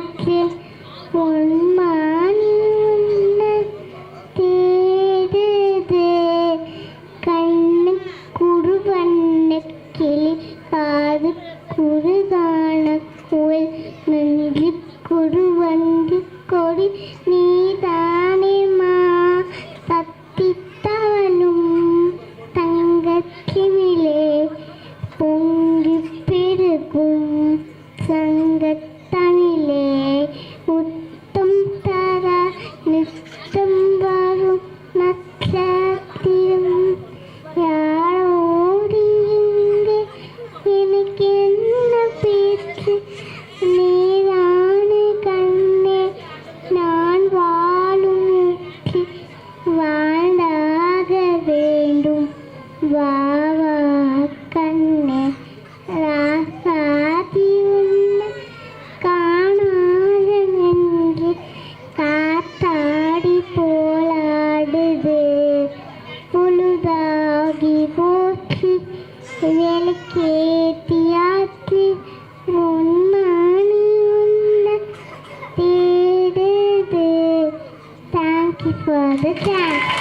காற்று பொன்மானி உன்னை தேடுது. கண்ணு குருவண்ண கிளி காது குருகான கோயில் நன்றி குருவண்டி கொடி நீதானேமா. தத்தித்தவனும் தங்கத்தினிலே பொங்கி பெருகும் சங்கத்தனிலே முத்தம் தர நித்தம் வரும் நட்சத்திரம். யாரோடி இங்கே எனக்கு என்ன பேச்சு? நீதானே கண்ணே நான் வாழும் முற்றி வாழ்ந்தாக வேண்டும். வா வா கண்ணே ராசாதி உன்னை காணாத நெஞ்சு காத்தாடி போலாடுது. பொழுதாகி போச்சு விளக்கேத்தியாச்சு பொன்மானி உன்னை தேடுது. Thank you for the chance.